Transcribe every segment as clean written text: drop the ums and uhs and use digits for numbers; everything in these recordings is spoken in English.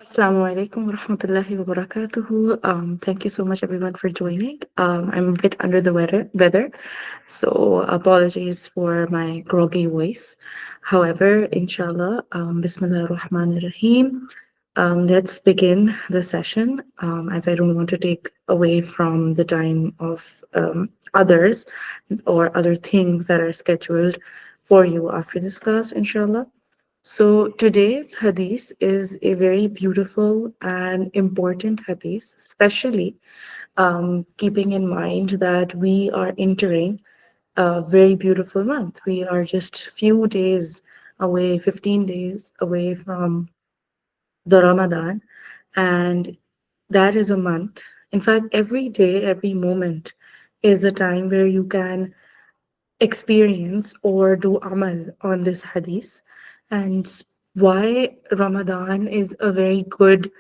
Assalamu alaikum wa rahmatullahi wa barakatuhu. Thank you so much, everyone, for joining. I'm a bit under the weather, so apologies for my groggy voice. However, inshallah, Bismillah ar-Rahman ar-Rahim. Let's begin the session, as I don't want to take away from the time of others or other things that are scheduled for you after this class, inshallah. So today's hadith is a very beautiful and important hadith, especially keeping in mind that we are entering a very beautiful month. We are just few days away, 15 days away from the Ramadan, and that is a month. In fact, every day, every moment is a time where you can experience or do amal on this hadith, and why Ramadan is a very good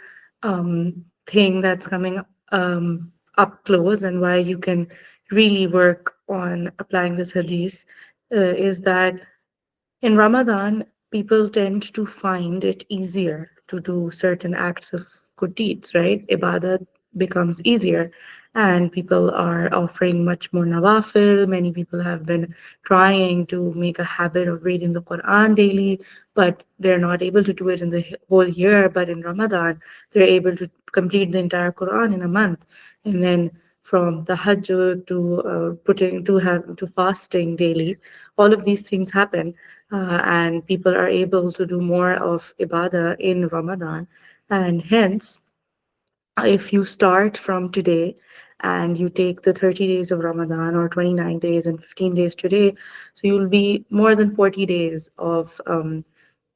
thing that's coming up close, and why you can really work on applying this hadith is that in Ramadan, people tend to find it easier to do certain acts of good deeds, right? Ibadat becomes easier, and people are offering much more nawafil. Many people have been trying to make a habit of reading the Quran daily, but they're not able to do it in the whole year. But in Ramadan, they're able to complete the entire Quran in a month. And then from the Hajj to putting to have to fasting daily, all of these things happen, and people are able to do more of ibadah in Ramadan. And hence, if you start from today and you take the 30 days of Ramadan or 29 days and 15 days today, so you'll be more than 40 days of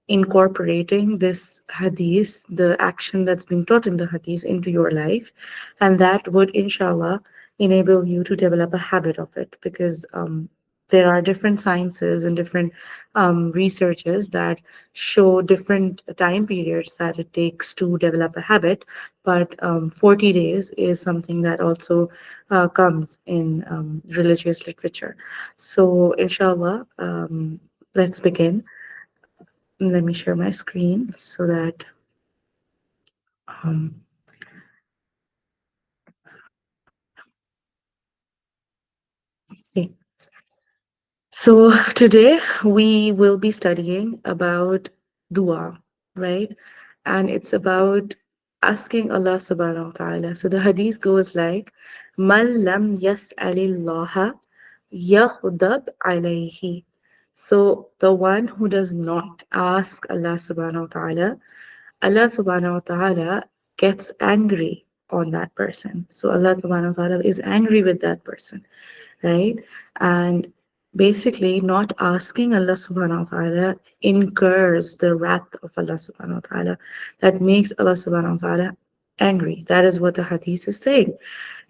incorporating this hadith, the action that's being taught in the hadith, into your life. And that would, inshallah, enable you to develop a habit of it, because there are different sciences and different researches that show different time periods that it takes to develop a habit. But 40 days is something that also comes in religious literature. So, inshallah, let's begin. Let me share my screen so that um, okay. So today we will be studying about dua, right? And it's about asking Allah subhanahu wa ta'ala. So the hadith goes like, Man lam yas'alillaha yaghdab alayhi. So the one who does not ask Allah subhanahu wa ta'ala, Allah subhanahu wa ta'ala gets angry on that person. So Allah subhanahu wa ta'ala is angry with that person, right? And basically, not asking Allah subhanahu wa ta'ala incurs the wrath of Allah subhanahu wa ta'ala. That makes Allah subhanahu wa ta'ala angry. That is what the hadith is saying.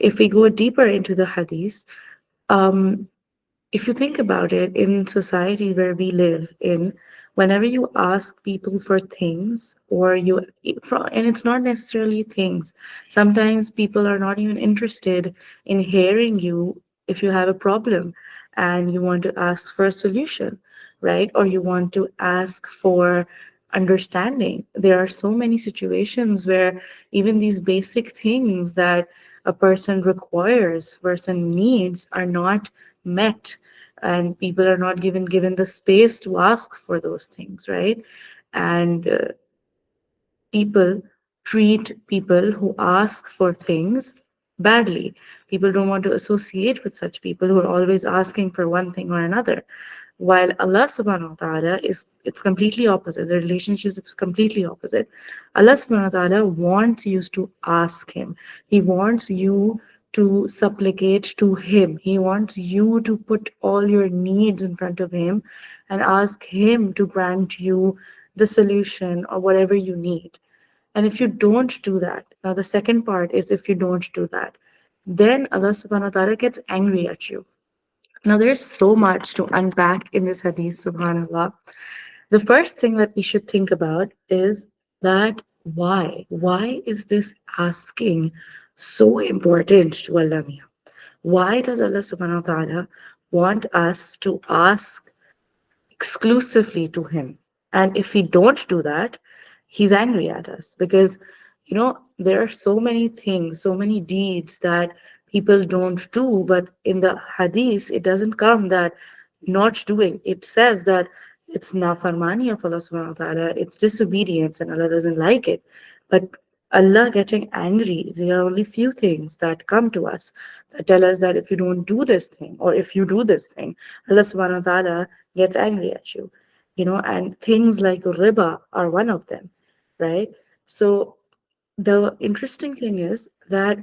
If we go deeper into the hadith, um, if you think about it, in society where we live in, whenever you ask people for things, or and it's not necessarily things, sometimes people are not even interested in hearing you if you have a problem and you want to ask for a solution, right? Or you want to ask for understanding. There are so many situations where even these basic things that a person requires, person needs, are not met, and people are not given the space to ask for those things, right? And people treat people who ask for things badly. People don't want to associate with such people who are always asking for one thing or another. While Allah subhanahu wa ta'ala is, it's completely opposite. The relationship is completely opposite. Allah subhanahu wa ta'ala wants you to ask Him. He wants you to supplicate to Him. He wants you to put all your needs in front of Him and ask Him to grant you the solution or whatever you need. And if you don't do that, now the second part is, if you don't do that, then Allah subhanahu wa ta'ala gets angry at you. Now there's so much to unpack in this hadith, subhanAllah. The first thing that we should think about is that why? Why is this asking so important to Allah Mia? Why does Allah subhanahu wa ta'ala want us to ask exclusively to Him? And if we don't do that, he's angry at us because, there are so many things, so many deeds that people don't do. But in the hadith, it doesn't come that not doing. It says that it's nafarmani of Allah subhanahu wa ta'ala, it's disobedience, and Allah doesn't like it. But Allah getting angry, there are only few things that come to us that tell us that if you don't do this thing, or if you do this thing, Allah subhanahu wa ta'ala gets angry at you. And things like riba are one of them, right? So the interesting thing is that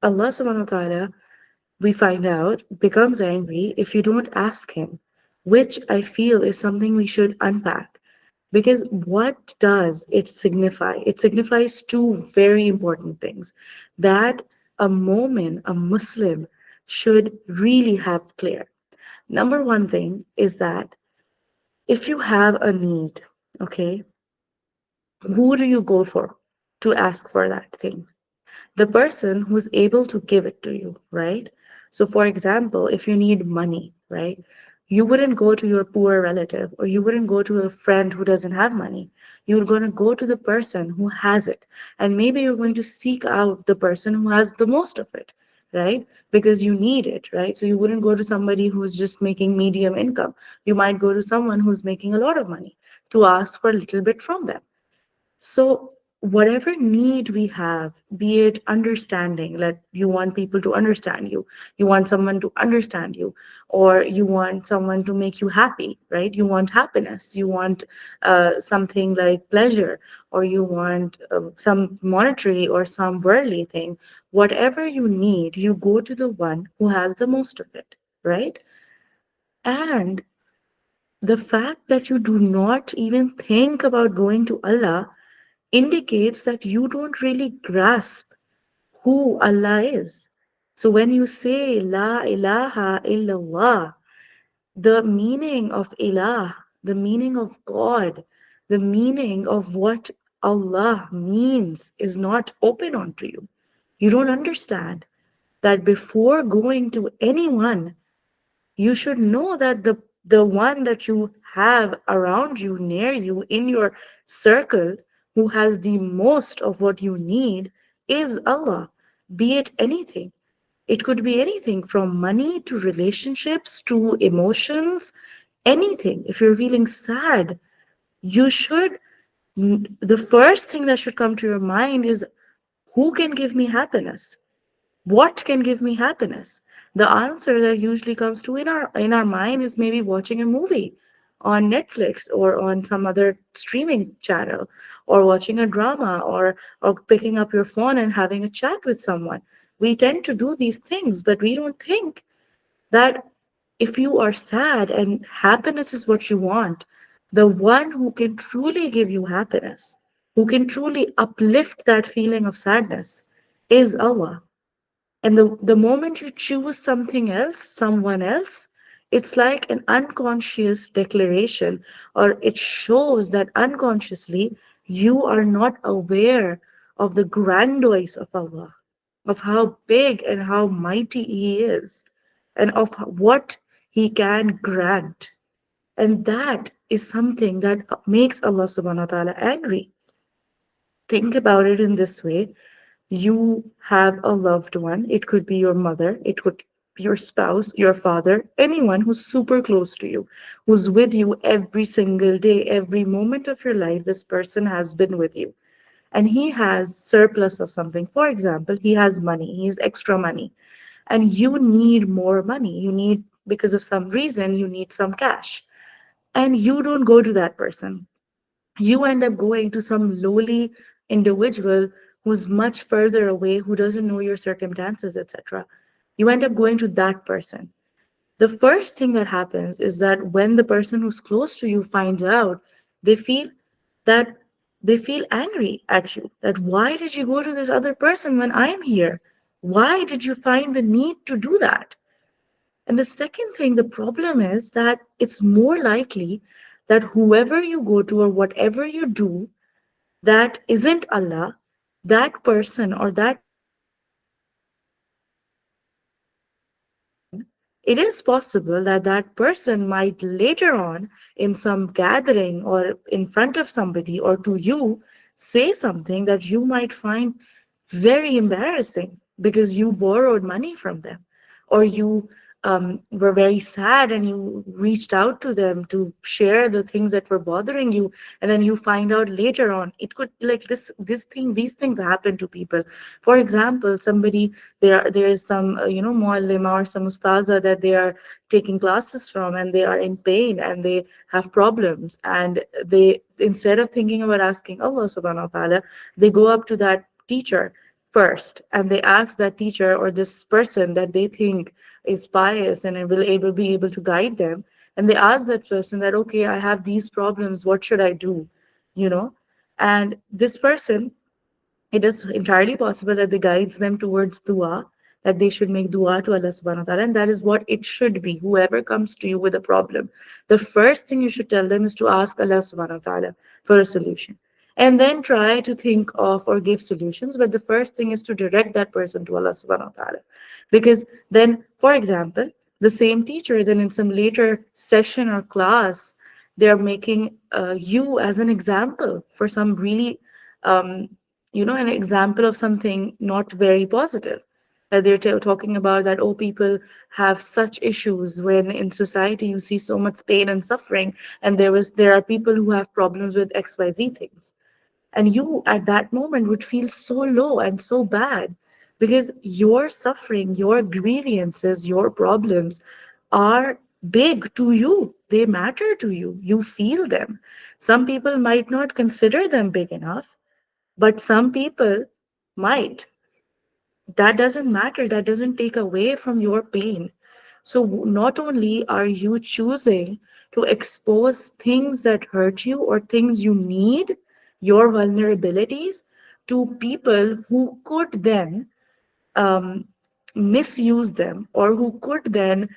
Allah subhanahu wa ta'ala, we find out, becomes angry if you don't ask him, which I feel is something we should unpack. Because what does it signify? It signifies two very important things that a moment, a Muslim, should really have clear. Number one thing is that if you have a need, okay, who do you go for to ask for that thing? The person who's able to give it to you, right? So, for example, if you need money, right, you wouldn't go to your poor relative, or you wouldn't go to a friend who doesn't have money. You're going to go to the person who has it. And maybe you're going to seek out the person who has the most of it, right? Because you need it, right? So, you wouldn't go to somebody who's just making medium income. You might go to someone who's making a lot of money to ask for a little bit from them. So, whatever need we have, be it understanding, like you want people to understand you want someone to understand you, or you want someone to make you happy, right? You want happiness, you want something like pleasure, or you want some monetary or some worldly thing. Whatever you need, you go to the one who has the most of it, right? And the fact that you do not even think about going to Allah indicates that you don't really grasp who Allah is. So when you say La ilaha illallah, the meaning of ilah, the meaning of God, the meaning of what Allah means is not open onto you. You don't understand that before going to anyone, you should know that the one that you have around you, near you, in your circle, who has the most of what you need, is Allah. Be it anything, it could be anything from money to relationships to emotions, anything. If you're feeling sad, you should, the first thing that should come to your mind is, who can give me happiness? What can give me happiness? The answer that usually comes to in our mind is maybe watching a movie on Netflix or on some other streaming channel, or watching a drama, or picking up your phone and having a chat with someone. We tend to do these things, but we don't think that if you are sad and happiness is what you want, the one who can truly give you happiness, who can truly uplift that feeling of sadness, is Allah. And the moment you choose something else, someone else, it's like an unconscious declaration, or it shows that unconsciously you are not aware of the grandiose of Allah, of how big and how mighty He is, and of what He can grant. And that is something that makes Allah subhanahu wa ta'ala angry. Think about it in this way: you have a loved one. It could be your mother, it could be your spouse, your father, anyone who's super close to you, who's with you every single day, every moment of your life. This person has been with you, and he has surplus of something. For example, he has money, he has extra money, and you need more money. You need, because of some reason, you need some cash, and you don't go to that person. You end up going to some lowly individual who's much further away, who doesn't know your circumstances, etc. You end up going to that person. The first thing that happens is that when the person who's close to you finds out, they feel that they feel angry at you. That why did you go to this other person when I'm here? Why did you find the need to do that? And the second thing, the problem is that it's more likely that whoever you go to or whatever you do that isn't Allah, that person or that it is possible that that person might later on in some gathering or in front of somebody or to you say something that you might find very embarrassing because you borrowed money from them or you were very sad and you reached out to them to share the things that were bothering you, and then you find out later on it could like this thing these things happen to people. For example, somebody there is some muallima or some ustaza that they are taking classes from and they are in pain and they have problems, and they, instead of thinking about asking Allah subhanahu wa ta'ala, they go up to that teacher first and they ask that teacher or this person that they think is pious and will able be able to guide them, and they ask that person that, okay, I have these problems, what should I do, you know and this person, it is entirely possible that they guides them towards dua, that they should make dua to Allah subhanahu wa ta'ala, and that is what it should be. Whoever comes to you with a problem, the first thing you should tell them is to ask Allah subhanahu wa ta'ala for a solution. And then try to think of or give solutions. But the first thing is to direct that person to Allah subhanahu wa ta'ala. Because then, for example, the same teacher, then in some later session or class, they're making you as an example for some really um, an example of something not very positive. That they're talking about that, oh, people have such issues when in society you see so much pain and suffering, and there are people who have problems with XYZ things. And you at that moment would feel so low and so bad because your suffering, your grievances, your problems are big to you. They matter to you. You feel them. Some people might not consider them big enough, but some people might. That doesn't matter. That doesn't take away from your pain. So, not only are you choosing to expose things that hurt you or things you need, your vulnerabilities, to people who could then um, misuse them or who could then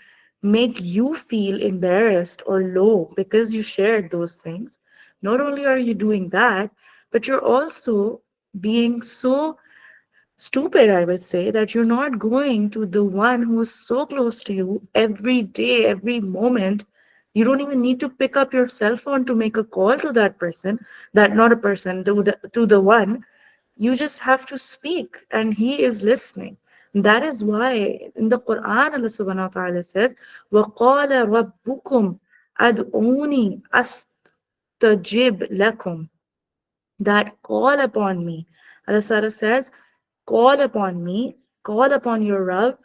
make you feel embarrassed or low because you shared those things. Not only are you doing that, but you're also being so stupid, I would say, that you're not going to the one who is so close to you every day, every moment. You don't even need to pick up your cell phone to make a call to that person, that not a person, to the one. You just have to speak, and he is listening. That is why in the Quran, Allah subhanahu wa ta'ala says, وَقَالَ رَبُّكُمْ أَدْعُونِي أَسْتَجِبْ لَكُمْ, that call upon me. Allah Ta'ala says, call upon me, call upon your Rabb,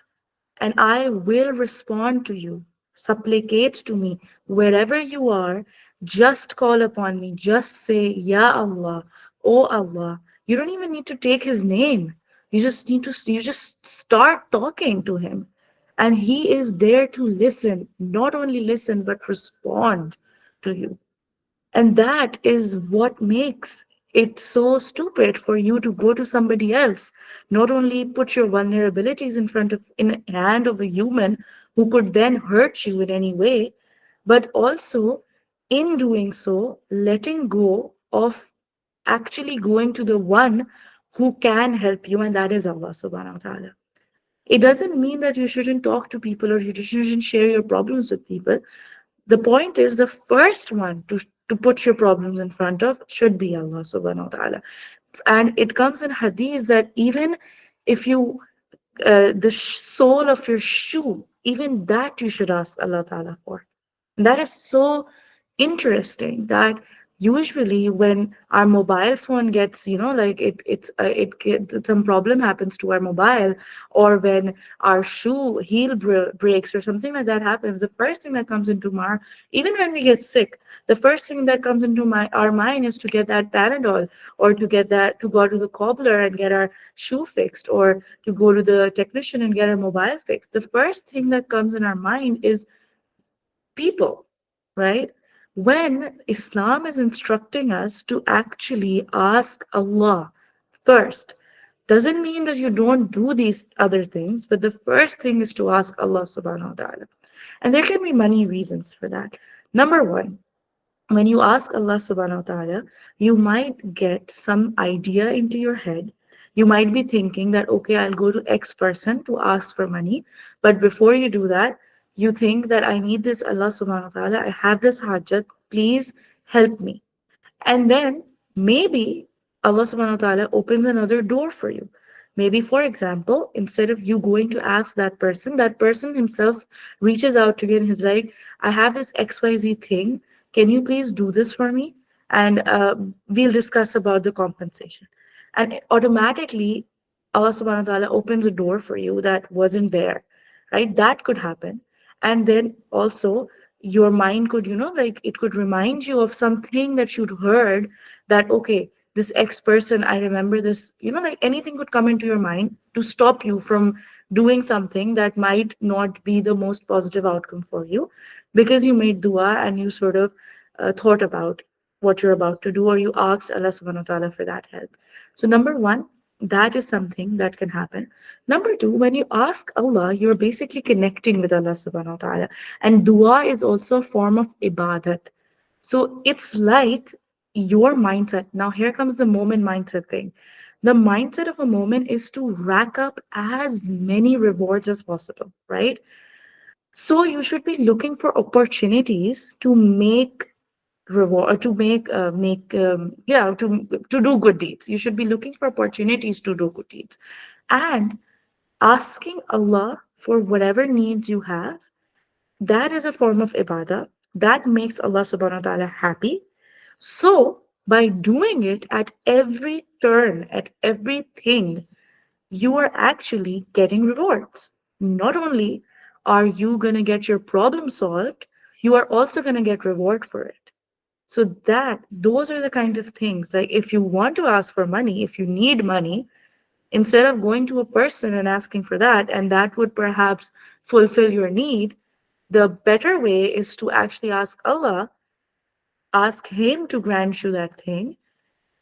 and I will respond to you. Supplicate to me wherever you are. Just call upon me. Just say, Ya Allah, O Allah. You don't even need to take his name. You just start talking to him. And he is there to listen, not only listen, but respond to you. And that is what makes it so stupid for you to go to somebody else. Not only put your vulnerabilities in hand of a human who could then hurt you in any way, but also in doing so, letting go of actually going to the one who can help you, and that is Allah subhanahu wa ta'ala. It doesn't mean that you shouldn't talk to people or you shouldn't share your problems with people. The point is, the first one to put your problems in front of should be Allah subhanahu wa ta'ala. And it comes in hadith that even if you, the sole of your shoe, even that you should ask Allah ta'ala for. That is so interesting that usually when our mobile phone gets, like some problem happens to our mobile, or when our shoe heel breaks or something like that happens, the first thing that comes into my, even when we get sick, the first thing that comes into our mind is to get that Panadol, or to go to the cobbler and get our shoe fixed, or to go to the technician and get our mobile fixed. The first thing that comes in our mind is people, right? When Islam is instructing us to actually ask Allah first, doesn't mean that you don't do these other things, but the first thing is to ask Allah subhanahu wa ta'ala. And there can be many reasons for that. Number one, when you ask Allah subhanahu wa ta'ala, you might get some idea into your head. You might be thinking that, okay, I'll go to X person to ask for money. But before you do that, You think that I need this, Allah subhanahu wa ta'ala, I have this hajat, please help me. And then maybe Allah subhanahu wa ta'ala opens another door for you. Maybe, for example, instead of you going to ask that person himself reaches out to you and he's like, I have this XYZ thing. Can you please do this for me? And we'll discuss about the compensation. And automatically, Allah subhanahu wa ta'ala opens a door for you that wasn't there, right? That could happen. And then also, your mind could, like it could remind you of something that you'd heard, that okay, this X person, I remember this, like anything could come into your mind to stop you from doing something that might not be the most positive outcome for you, because you made dua and you sort of thought about what you're about to do, or you asked Allah subhanahu wa ta'ala for that help. So number one, that is something that can happen. Number two, when you ask Allah, you're basically connecting with Allah subhanahu wa ta'ala. And dua is also a form of ibadat. So it's like your mindset. Now, here comes the moment mindset thing. The mindset of a moment is to rack up as many rewards as possible, right? So you should be looking for opportunities to make reward, to make yeah, to do good deeds. You should be looking for opportunities to do good deeds, and asking Allah for whatever needs you have. That is a form of ibadah that makes Allah subhanahu wa ta'ala happy. So, by doing it at every turn, at everything, you are actually getting rewards. Not only are you going to get your problem solved, you are also going to get reward for it. So that those are the kind of things, like if you want to ask for money, if you need money, instead of going to a person and asking for that, and that would perhaps fulfill your need, the better way is to actually ask Allah, ask Him to grant you that thing.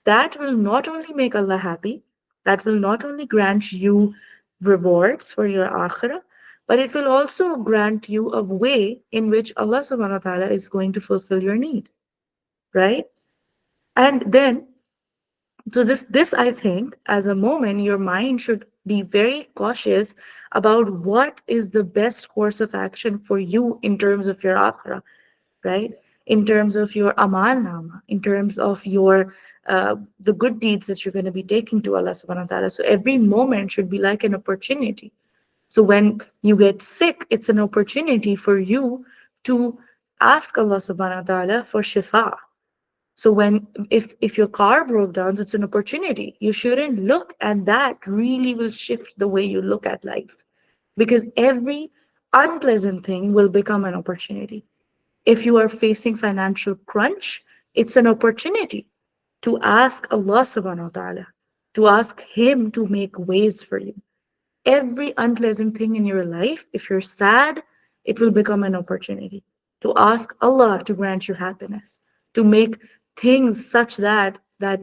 That will not only make Allah happy, that will not only grant you rewards for your akhirah, but it will also grant you a way in which Allah subhanahu wa ta'ala is going to fulfill your need, right? And then, so this I think, as a moment, your mind should be very cautious about what is the best course of action for you in terms of your akhirah, right? In terms of your amal nama, in terms of your the good deeds that you're going to be taking to Allah subhanahu wa ta'ala. So every moment should be like an opportunity. So when you get sick, it's an opportunity for you to ask Allah subhanahu wa ta'ala for shifa. So when if your car broke down, it's an opportunity. You shouldn't look, and that really will shift the way you look at life. Because every unpleasant thing will become an opportunity. If you are facing financial crunch, it's an opportunity to ask Allah subhanahu wa ta'ala, to ask Him to make ways for you. Every unpleasant thing in your life, if you're sad, it will become an opportunity to ask Allah to grant you happiness, to make things such that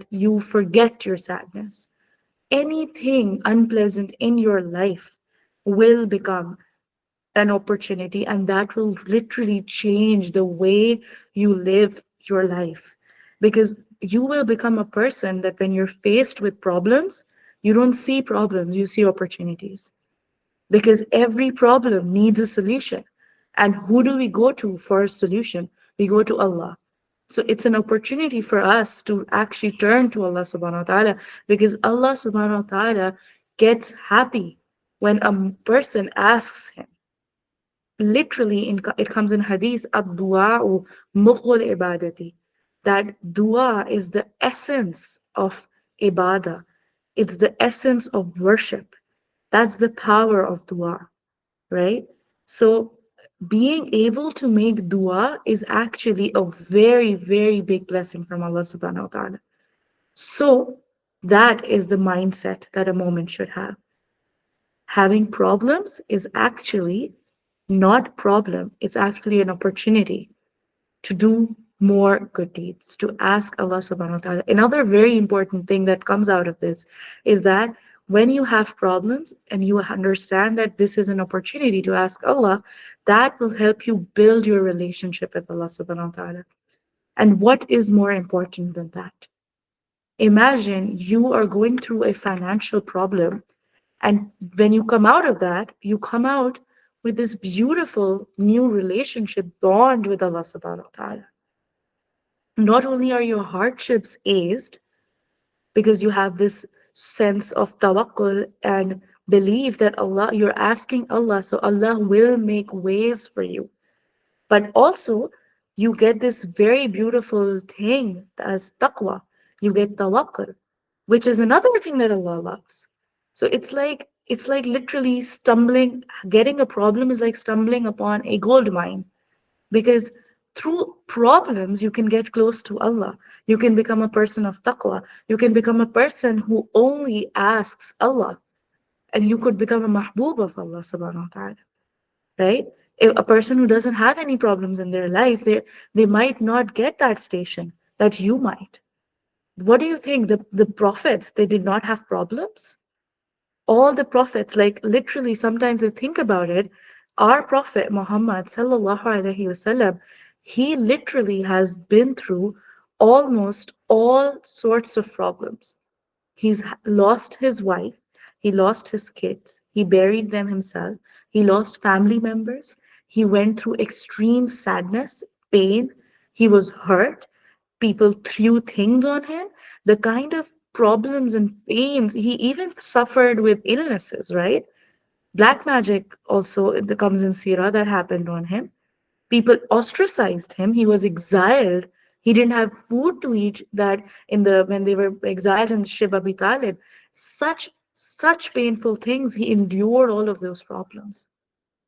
you forget your sadness. Anything unpleasant in your life will become an opportunity, and that will literally change the way you live your life, because you will become a person that when you're faced with problems, you don't see problems, you see opportunities, because every problem needs a solution. And who do we go to for a solution? We go to Allah. So it's an opportunity for us to actually turn to Allah subhanahu wa ta'ala, because Allah subhanahu wa ta'ala gets happy when a person asks Him. Literally, it comes in hadith, ad-du'a mukhul ibadati, that dua is the essence of ibadah. It's the essence of worship. That's the power of dua, right? So being able to make dua is actually a very, very big blessing from Allah subhanahu wa ta'ala. So that is the mindset that a moment should have. Having problems is actually not problem. It's actually an opportunity to do more good deeds, to ask Allah subhanahu wa ta'ala. Another very important thing that comes out of this is that when you have problems and you understand that this is an opportunity to ask Allah, that will help you build your relationship with Allah subhanahu wa ta'ala. And what is more important than that? Imagine you are going through a financial problem, and when you come out of that, you come out with this beautiful new relationship bond with Allah subhanahu wa ta'ala. Not only are your hardships eased, because you have this sense of tawakkul and belief that Allah, you're asking Allah, so Allah will make ways for you. But also, you get this very beautiful thing as taqwa. You get tawakkul, which is another thing that Allah loves. So it's like literally stumbling, getting a problem is like stumbling upon a gold mine, because through problems you can get close to Allah. You can become a person of taqwa. You can become a person who only asks Allah, and you could become a mahbub of Allah subhanahu wa ta'ala, right? If a person who doesn't have any problems in their life, they might not get that station that you might. What do you think? The prophets, they did not have problems? All the prophets, like literally, sometimes I think about it, our prophet Muhammad sallallahu alaihi wasallam, he literally has been through almost all sorts of problems. Lost his wife, he lost his kids, he buried them himself, he lost family members, he went through extreme sadness, pain, he was hurt, people threw things on him, the kind of problems and pains, he even suffered with illnesses, right? Black magic also comes in Sirah that happened on him. People ostracized him. He was exiled. He didn't have food to eat. That in the when they were exiled in Shib Abi Talib, such painful things. He endured all of those problems.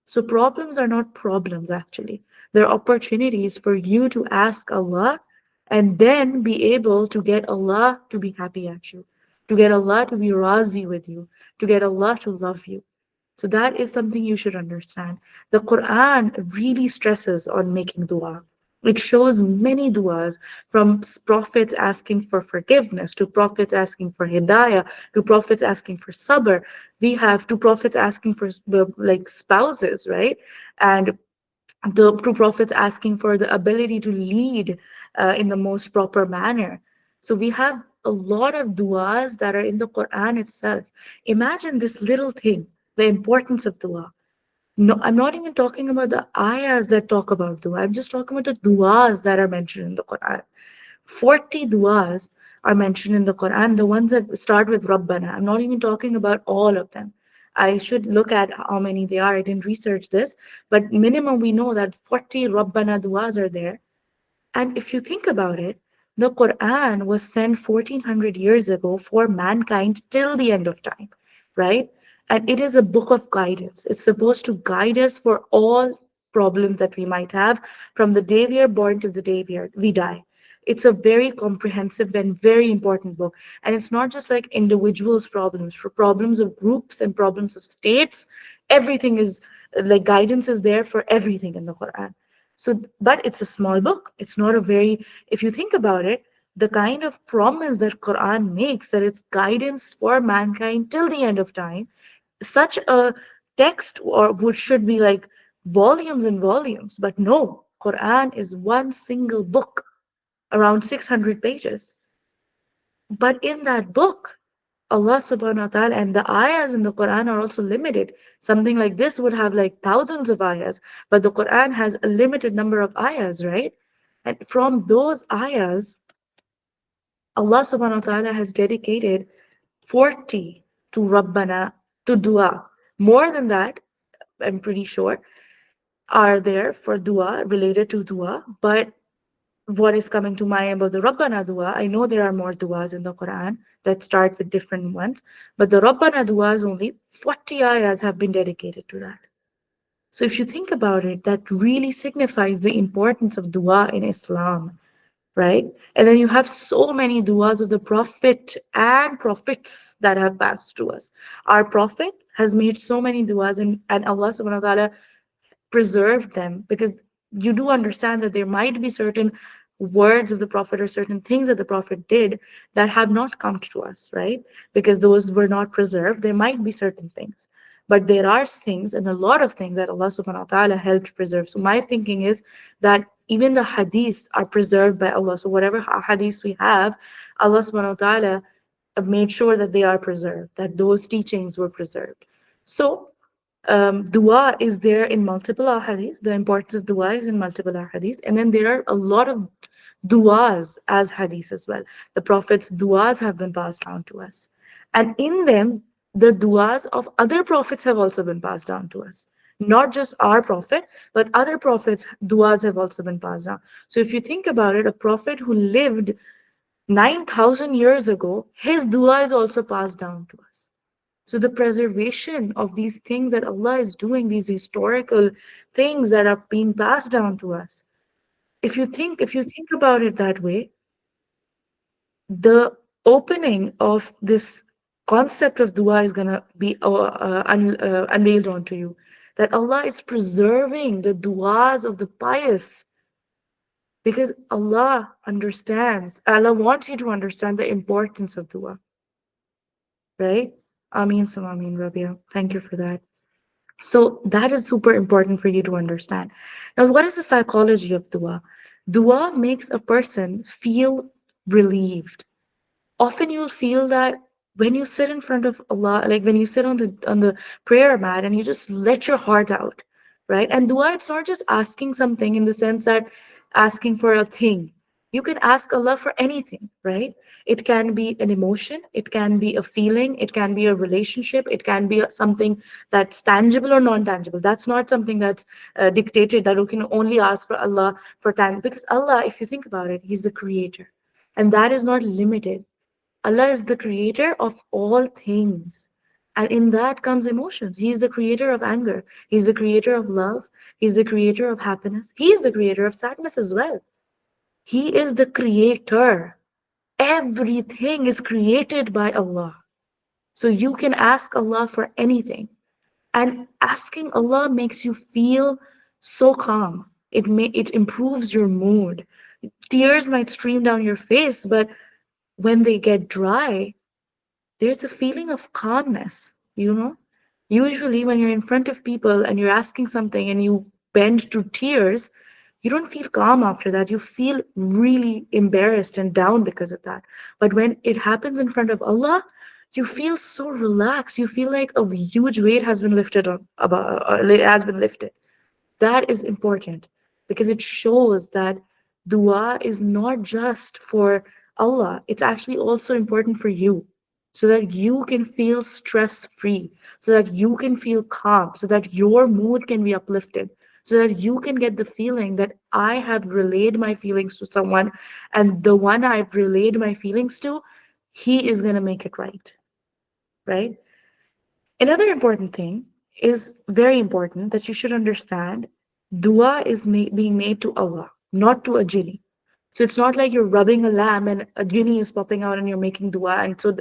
So problems are not problems actually. They're opportunities for you to ask Allah and then be able to get Allah to be happy at you, to get Allah to be razi with you, to get Allah to love you. So that is something you should understand. The Quran really stresses on making dua. It shows many duas, from prophets asking for forgiveness, to prophets asking for hidayah, to prophets asking for sabr. We have two prophets asking for like spouses, right? And the two prophets asking for the ability to lead in the most proper manner. So we have a lot of duas that are in the Quran itself. Imagine this little thing, the importance of dua. No, I'm not even talking about the ayahs that talk about dua. I'm just talking about the duas that are mentioned in the Quran. 40 duas are mentioned in the Quran, the ones that start with Rabbana. I'm not even talking about all of them. I should look at how many they are. I didn't research this, but minimum we know that 40 Rabbana duas are there. And if you think about it, the Quran was sent 1400 years ago for mankind till the end of time, right? And it is a book of guidance. It's supposed to guide us for all problems that we might have from the day we are born to the day we die. It's a very comprehensive and very important book. And it's not just like individuals' problems, for problems of groups and problems of states, everything is like guidance is there for everything in the Quran. So, but it's a small book. It's not a very, if you think about it, the kind of promise that Quran makes that it's guidance for mankind till the end of time, such a text or would should be like volumes and volumes. But no, Quran is one single book, around 600 pages. But in that book, Allah subhanahu wa ta'ala and the ayahs in the Quran are also limited. Something like this would have like thousands of ayahs, but the Quran has a limited number of ayahs, right? And from those ayahs, Allah subhanahu wa ta'ala has dedicated 40 to Rabbana, to dua. More than that, I'm pretty sure, are there for dua, related to dua, but what is coming to mind about the Rabbana dua, I know there are more duas in the Quran that start with different ones, but the Rabbana duas only 40 ayahs have been dedicated to that. So if you think about it, that really signifies the importance of dua in Islam, right? And then you have so many duas of the Prophet and prophets that have passed to us. Our Prophet has made so many duas, and Allah subhanahu wa ta'ala preserved them, because you do understand that there might be certain words of the prophet or certain things that the prophet did that have not come to us, right? Because those were not preserved. There might be certain things, but there are things and a lot of things that Allah subhanahu wa ta'ala helped preserve. So my thinking is that even the hadiths are preserved by Allah. So whatever hadiths we have, Allah subhanahu wa ta'ala made sure that they are preserved, that those teachings were preserved. So Dua is there in multiple ahadith. The importance of dua is in multiple ahadith. And then there are a lot of duas as hadith as well. The Prophet's duas have been passed down to us. And in them, the duas of other prophets have also been passed down to us. Not just our prophet, but other prophets' duas have also been passed down. So if you think about it, a prophet who lived 9,000 years ago, his dua is also passed down to us. So the preservation of these things that Allah is doing, these historical things that are being passed down to us. If you think about it that way, the opening of this concept of dua is gonna be unveiled onto you. That Allah is preserving the duas of the pious because Allah wants you to understand the importance of dua, right? Ameen, so Ameen, Rabia. Thank you for that. So that is super important for you to understand. Now, what is the psychology of dua? Dua makes a person feel relieved. Often you'll feel that when you sit in front of Allah, like when you sit on the prayer mat and you just let your heart out, right? And dua, it's not just asking something in the sense that asking for a thing. You can ask Allah for anything, right? It can be an emotion, it can be a feeling, it can be a relationship, it can be something that's tangible or non-tangible. That's not something that's dictated that you can only ask for Allah for time, because Allah, if you think about it, He's the creator, and that is not limited. Allah is the creator of all things. And in that comes emotions. He is the creator of anger. He's the creator of love. He's the creator of happiness. He is the creator of sadness as well. He is the creator. Everything is created by Allah. So you can ask Allah for anything. And asking Allah makes you feel so calm. It improves your mood. Tears might stream down your face, but when they get dry, there's a feeling of calmness, you know? Usually, when you're in front of people and you're asking something and you bend to tears, you don't feel calm after that. You feel really embarrassed and down because of that. But when it happens in front of Allah, you feel so relaxed. You feel like a huge weight has been lifted up, has been lifted. That is important because it shows that dua is not just for Allah, it's actually also important for you so that you can feel stress free, so that you can feel calm, so that your mood can be uplifted, so that you can get the feeling that I have relayed my feelings to someone, and the one I've relayed my feelings to, he is going to make it right, right? Another important thing is very important that you should understand dua is being made to Allah, not to a genie. So it's not like you're rubbing a lamp and a genie is popping out and you're making dua. And so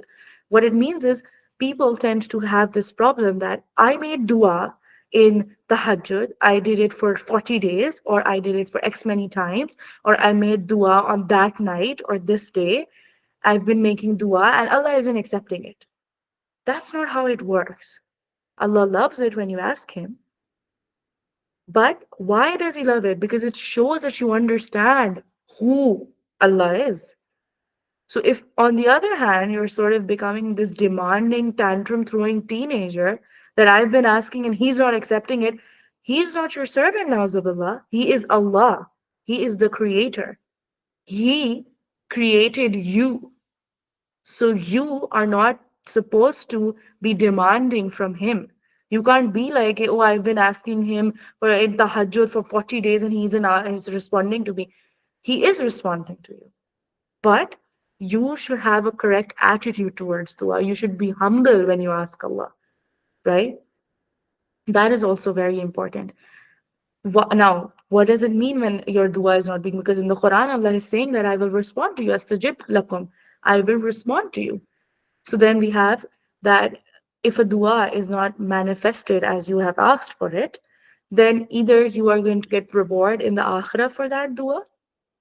what it means is people tend to have this problem that I made dua in tahajjud, I did it for 40 days, or I did it for X many times, or I made dua on that night or this day. I've been making dua and Allah isn't accepting it. That's not how it works. Allah loves it when you ask Him. But why does He love it? Because it shows that you understand who Allah is. So, if on the other hand, you're sort of becoming this demanding, tantrum throwing teenager that I've been asking and He's not accepting it, He's not your servant, Nauzubillah. He is Allah. He is the creator. He created you. So you are not supposed to be demanding from him. You can't be like, oh, I've been asking him for in tahajjud for 40 days and he's responding to me. He is responding to you. But you should have a correct attitude towards dua. You should be humble when you ask Allah, right? That is also very important. What does it mean when your dua is not being? Because in the Quran, Allah is saying that I will respond to you. Astajib lakum. I will respond to you. So then we have that if a dua is not manifested as you have asked for it, then either you are going to get reward in the akhirah for that dua.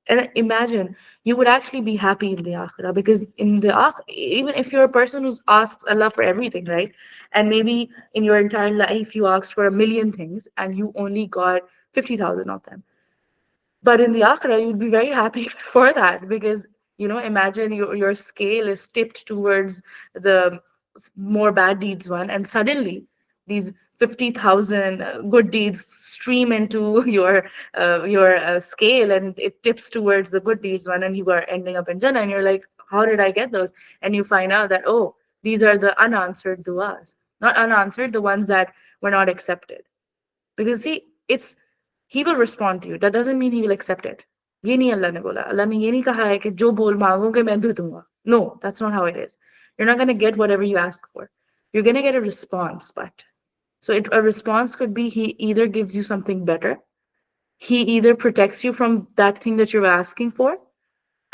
And imagine you would actually be happy in the akhirah because in the even if you're a person who asks Allah for everything, right? And maybe in your entire life you asked for a million things and you only got 50,000 of them. But in the akhirah, you'd be very happy for that because, imagine your scale is tipped towards the more bad deeds one, and suddenly these 50,000 good deeds stream into your scale, and it tips towards the good deeds one, and you are ending up in Jannah, and you're like, how did I get those? And you find out that, oh, these are the unanswered du'as. Not unanswered, the ones that were not accepted. Because see, it's he will respond to you. That doesn't mean he will accept it. ये नहीं अल्लाह ने बोला. अल्लाह ने ये नहीं कहा है कि जो बोल मांगोगे मैं दे दूंगा. No, that's not how it is. You're not going to get whatever you ask for. You're going to get a response, but a response could be he either gives you something better, he either protects you from that thing that you're asking for,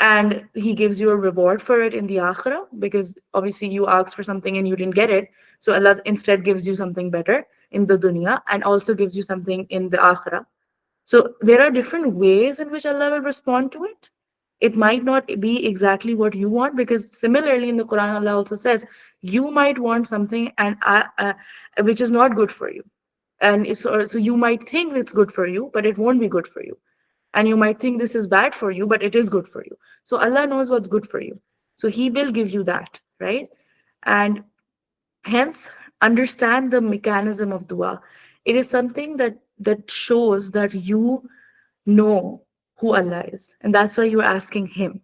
and he gives you a reward for it in the akhirah, because obviously you asked for something and you didn't get it, so Allah instead gives you something better in the dunya and also gives you something in the akhirah. So there are different ways in which Allah will respond to it. It might not be exactly what you want, because similarly in the Quran Allah also says you might want something which is not good for you, and so you might think it's good for you, but it won't be good for you, and you might think this is bad for you, but it is good for you. So Allah knows what's good for you, so He will give you that, right? And hence, understand the mechanism of dua. It is something that shows that you know who Allah is, and that's why you're asking Him.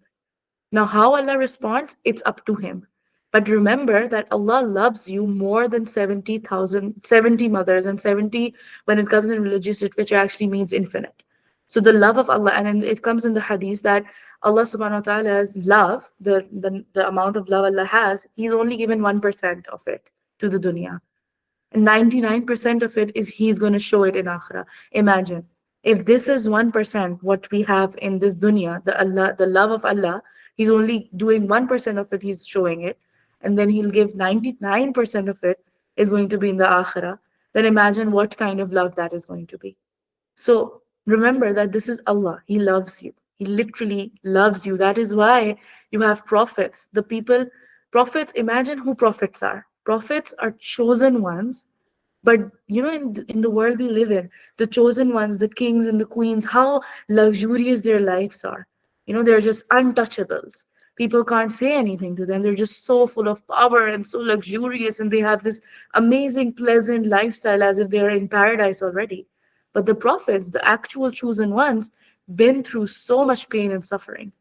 Now, how Allah responds, it's up to Him. But remember that Allah loves you more than 70,000, 70 mothers, and 70, when it comes in religious literature, actually means infinite. So the love of Allah, and then it comes in the hadith that Allah subhanahu wa ta'ala's love, the amount of love Allah has, He's only given 1% of it to the dunya. And 99% of it is He's going to show it in akhirah. Imagine if this is 1% what we have in this dunya, the love of Allah, He's only doing 1% of it, He's showing it, and then He'll give 99% of it is going to be in the akhirah. Then imagine what kind of love that is going to be. So remember that this is Allah. He loves you. He literally loves you. That is why you have prophets. Prophets, imagine who prophets are. Prophets are chosen ones, but in the world we live in, the chosen ones, the kings and the queens, how luxurious their lives are. They're just untouchables. People can't say anything to them. They're just so full of power and so luxurious, and they have this amazing, pleasant lifestyle as if they're in paradise already. But the prophets, the actual chosen ones, been through so much pain and suffering.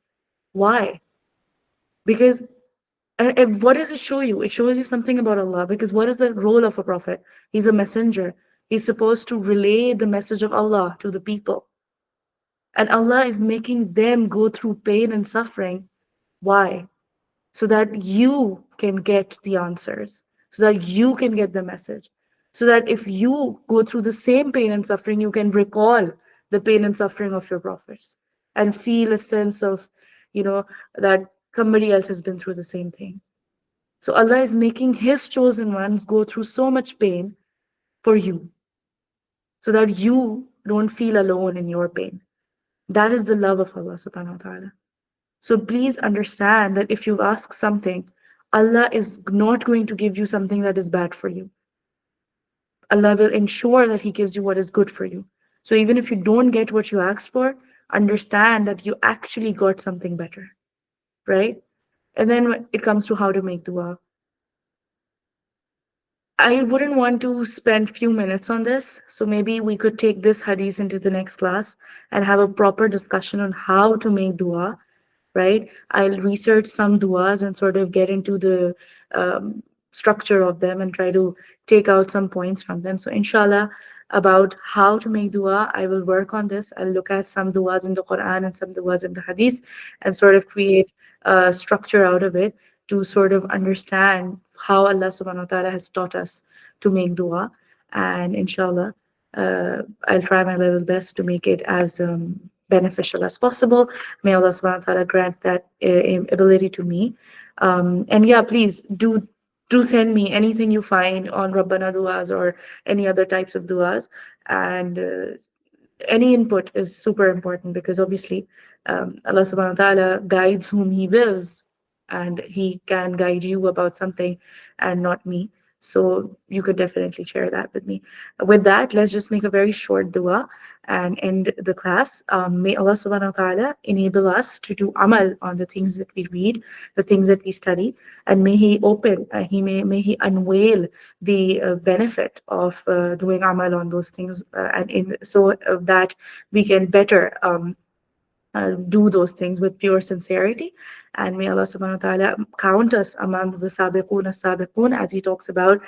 Why? Because and what does it show you? It shows you something about Allah. Because what is the role of a prophet? He's a messenger. He's supposed to relay the message of Allah to the people. And Allah is making them go through pain and suffering. Why? So that you can get the answers, so that you can get the message, so that if you go through the same pain and suffering, you can recall the pain and suffering of your prophets and feel a sense of, that somebody else has been through the same thing. So Allah is making His chosen ones go through so much pain for you, so that you don't feel alone in your pain. That is the love of Allah subhanahu wa ta'ala. So please understand that if you ask something, Allah is not going to give you something that is bad for you. Allah will ensure that He gives you what is good for you. So even if you don't get what you asked for, understand that you actually got something better, right? And then when it comes to how to make dua, I wouldn't want to spend few minutes on this. So maybe we could take this hadith into the next class and have a proper discussion on how to make dua, right? I'll research some duas and sort of get into the structure of them and try to take out some points from them. So, inshallah, about how to make dua, I will work on this. I'll look at some duas in the Quran and some duas in the Hadith and sort of create a structure out of it to sort of understand how Allah subhanahu wa ta'ala has taught us to make dua. And inshallah, I'll try my level best to make it as beneficial as possible. May Allah subhanahu wa ta'ala grant that ability to me. And yeah, please do send me anything you find on Rabbana duas or any other types of duas. And any input is super important, because obviously Allah subhanahu wa ta'ala guides whom He wills, and He can guide you about something and not me. So you could definitely share that with me. With that, let's just make a very short dua and end the class. May Allah subhanahu wa ta'ala enable us to do amal on the things that we read, the things that we study, and may He open, may He unveil the benefit of doing amal on those things, and in so that we can better do those things with pure sincerity. And may Allah subhanahu wa ta'ala count us amongst the sabiqun as-sabiqun, as He talks about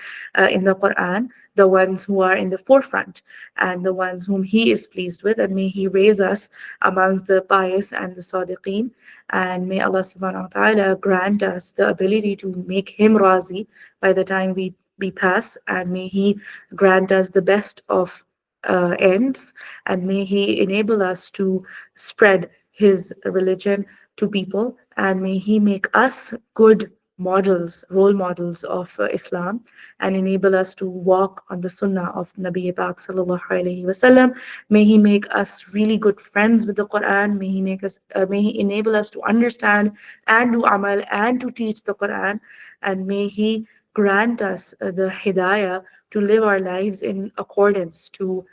in the Quran, the ones who are in the forefront and the ones whom He is pleased with. And may He raise us amongst the pious and the sadiqeen. And may Allah subhanahu wa ta'ala grant us the ability to make Him razi by the time we pass. And may He grant us the best of ends, and may He enable us to spread His religion to people, and may He make us good models, role models of Islam, and enable us to walk on the Sunnah of Nabi Pak sallallahu alaihi wasallam. May He make us really good friends with the Quran. May He enable us to understand and do amal and to teach the Quran, and may He grant us the hidayah to live our lives in accordance to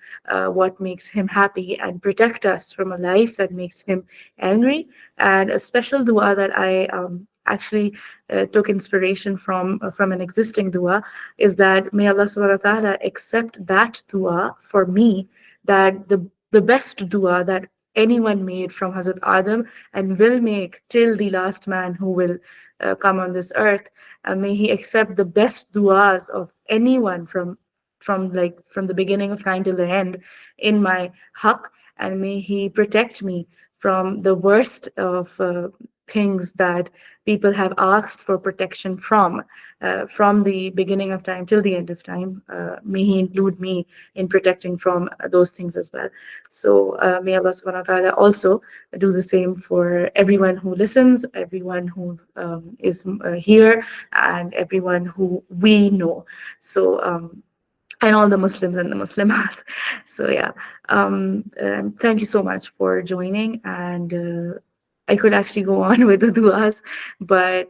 what makes Him happy, and protect us from a life that makes Him angry. And a special dua that I actually took inspiration from an existing dua is that may Allah subhanahu wa ta'ala accept that dua for me, that the best dua that anyone made from Hazrat Adam and will make till the last man who will come on this earth. May He accept the best duas of anyone from the beginning of time till the end in my haq, and may He protect me from the worst of things that people have asked for protection from the beginning of time till the end of time. May He include me in protecting from those things as well. So may Allah subhanahu wa ta'ala also do the same for everyone who listens, everyone who is here, and everyone who we know. So and all the Muslims and the Muslimat. So yeah, thank you so much for joining. And I could actually go on with the duas, but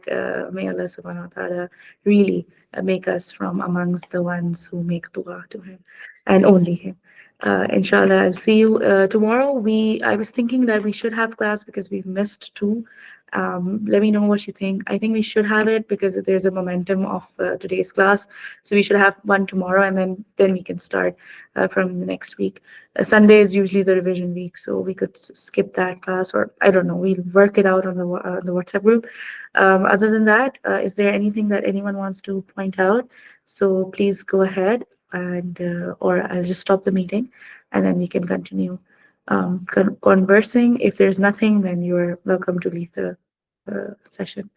may Allah subhanahu wa ta'ala really make us from amongst the ones who make dua to Him and only Him. Inshallah, I'll see you tomorrow. I was thinking that we should have class because we've missed two. Let me know what you think. I think we should have it because there's a momentum of today's class, so we should have one tomorrow, and then we can start from the next week. Sunday is usually the revision week, so we could skip that class, or I don't know. We'll work it out on the WhatsApp group. Other than that, is there anything that anyone wants to point out? So please go ahead, and or I'll just stop the meeting, and then we can continue conversing. If there's nothing, then you're welcome to leave the session.